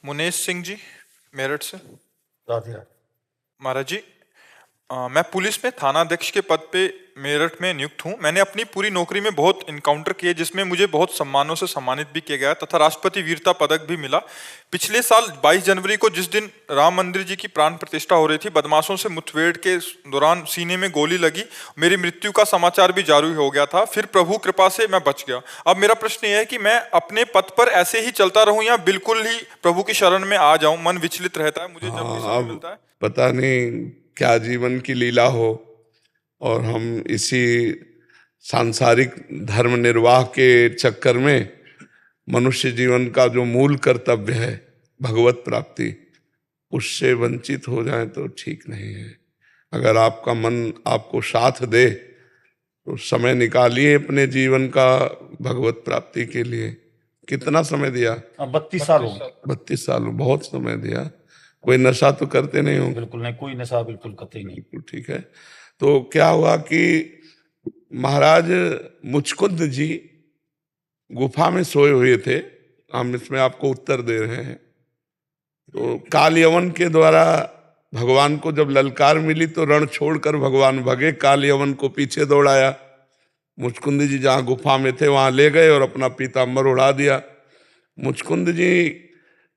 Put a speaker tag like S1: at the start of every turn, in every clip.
S1: मुनेश सिंह जी, मेरठ से।
S2: राधे राधे।
S1: महाराज जी, मैं पुलिस में थानाध्यक्ष के पद पे मेरठ में नियुक्त हूँ। मैंने अपनी पूरी नौकरी में बहुत इनकाउंटर किए, जिसमें मुझे बहुत सम्मानों से सम्मानित भी किया गया तथा राष्ट्रपति वीरता पदक भी मिला। पिछले साल 22 जनवरी को, जिस दिन राम मंदिर जी की प्राण प्रतिष्ठा हो रही थी, बदमाशों से मुठभेड़ के दौरान सीने में गोली लगी, मेरी मृत्यु का समाचार भी जारी हो गया था। फिर प्रभु कृपा से मैं बच गया। अब मेरा प्रश्न यह है कि मैं अपने पद पर ऐसे ही चलता रहूं या बिल्कुल ही प्रभु की शरण में आ जाऊं? मन विचलित रहता है मुझे जब भी समय
S3: अब
S1: मिलता है।
S3: पता नहीं क्या जीवन की लीला हो, और हम इसी सांसारिक धर्म निर्वाह के चक्कर में मनुष्य जीवन का जो मूल कर्तव्य है भगवत प्राप्ति, उससे वंचित हो जाए तो ठीक नहीं है। अगर आपका मन आपको साथ दे तो समय निकालिए अपने जीवन का भगवत प्राप्ति के लिए। कितना समय दिया?
S2: 32 साल हो गए।
S3: 32 साल, बहुत समय दिया। कोई नशा तो करते नहीं हो?
S2: बिल्कुल नहीं, कोई नशा बिल्कुल कतई नहीं।
S3: बिल्कुल ठीक है। तो क्या हुआ कि महाराज मुचकुंद जी गुफा में सोए हुए थे। हम इसमें आपको उत्तर दे रहे हैं। तो काल यवन के द्वारा भगवान को जब ललकार मिली तो रण छोड़कर भगवान भगे, काल यवन को पीछे दौड़ाया। मुचकुंद जी जहाँ गुफा में थे वहां ले गए और अपना पीताम्बर उड़ा दिया। मुचकुंद जी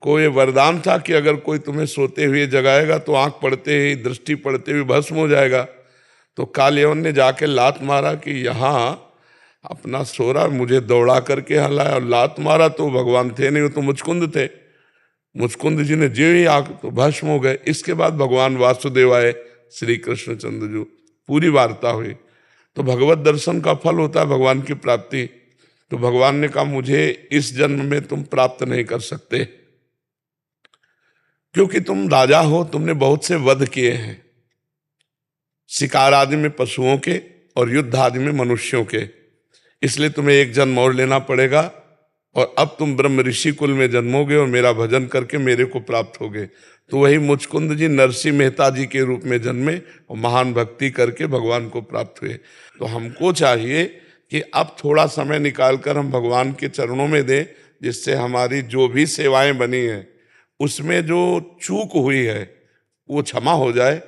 S3: को ये वरदान था कि अगर कोई तुम्हें सोते हुए जगाएगा तो आंख पड़ते ही, दृष्टि पड़ते हुए भस्म हो जाएगा। तो काल यवन ने जाके लात मारा कि यहाँ अपना सो रहा, मुझे दौड़ा करके हलाया, और लात मारा तो भगवान थे नहीं, वो तो मुचकुंद थे। मुचकुंद जी ने जो ही आंख तो भस्म हो गए। इसके बाद भगवान वासुदेव आए, श्री कृष्णचंद्र जी, पूरी वार्ता हुई। तो भगवत दर्शन का फल होता है भगवान की प्राप्ति। तो भगवान ने कहा मुझे इस जन्म में तुम प्राप्त नहीं कर सकते, क्योंकि तुम राजा हो, तुमने बहुत से वध किए हैं, शिकार आदि में पशुओं के और युद्ध आदि में मनुष्यों के, इसलिए तुम्हें एक जन्म और लेना पड़ेगा। और अब तुम ब्रह्म ऋषि कुल में जन्मोगे और मेरा भजन करके मेरे को प्राप्त होगे। तो वही मुचकुंद जी नरसिंह मेहता जी के रूप में जन्मे और महान भक्ति करके भगवान को प्राप्त हुए। तो हमको चाहिए कि अब थोड़ा समय निकालकर हम भगवान के चरणों में दें, जिससे हमारी जो भी सेवाएं बनी हैं उसमें जो चूक हुई है वो क्षमा हो जाए,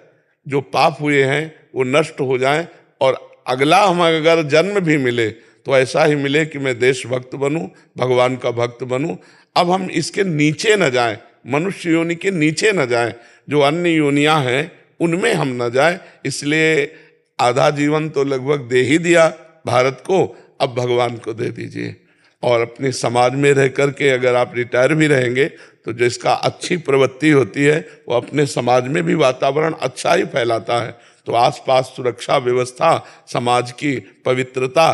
S3: जो पाप हुए हैं वो नष्ट हो जाएं, और अगला हम अगर जन्म भी मिले तो ऐसा ही मिले कि मैं देशभक्त बनूं, भगवान का भक्त बनूं। अब हम इसके नीचे न जाएं, मनुष्य योनि के नीचे न जाएं, जो अन्य योनियां हैं उनमें हम न जाएं। इसलिए आधा जीवन तो लगभग दे ही दिया भारत को, अब भगवान को दे दीजिए। और अपने समाज में रह करके अगर आप रिटायर भी रहेंगे तो जिसका अच्छी प्रवृत्ति होती है वो अपने समाज में भी वातावरण अच्छा ही फैलाता है। तो आसपास सुरक्षा व्यवस्था, समाज की पवित्रता,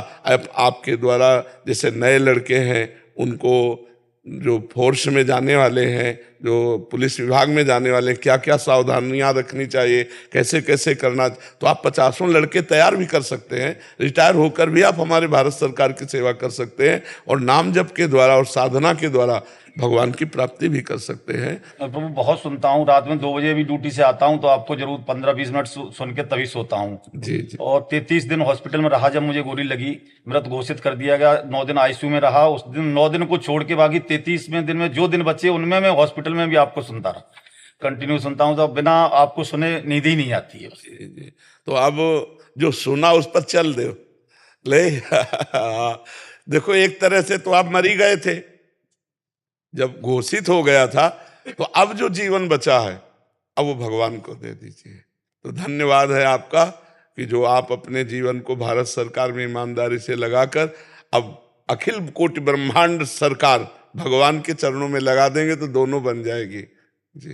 S3: आपके द्वारा जैसे नए लड़के हैं उनको, जो फोर्स में जाने वाले हैं, जो पुलिस विभाग में जाने वाले हैं, क्या क्या सावधानियां रखनी चाहिए, कैसे कैसे करना, तो आप 50 लड़के तैयार भी कर सकते हैं। रिटायर होकर भी आप हमारे भारत सरकार की सेवा कर सकते हैं और नाम जप के द्वारा और साधना के द्वारा भगवान की प्राप्ति भी कर सकते हैं।
S2: प्रभु बहुत सुनता हूँ, रात में 2 बजे भी ड्यूटी से आता हूँ तो आपको जरूर 15-20 मिनट सुन के तभी सोता हूँ।
S3: जी जी।
S2: और 33 दिन हॉस्पिटल में रहा, जब मुझे गोली लगी मृत घोषित कर दिया गया। 9 दिन आईसीयू में रहा, उस दिन 9 दिन को छोड़ के बाकी 33वें दिन में जो दिन बचे उनमें मैं हॉस्पिटल में भी आपको सुनता रहा, कंटिन्यू सुनता हूँ। तो बिना आपको सुने नींद ही नहीं आती है।
S3: जी जी। तो अब जो सुना उस पर चल दो ले देखो, एक तरह से तो आप मर ही गए थे जब घोषित हो गया था, तो अब जो जीवन बचा है अब वो भगवान को दे दीजिए। तो धन्यवाद है आपका कि जो आप अपने जीवन को भारत सरकार में ईमानदारी से लगाकर अब अखिल कोटि ब्रह्मांड सरकार भगवान के चरणों में लगा देंगे तो दोनों बन जाएगी।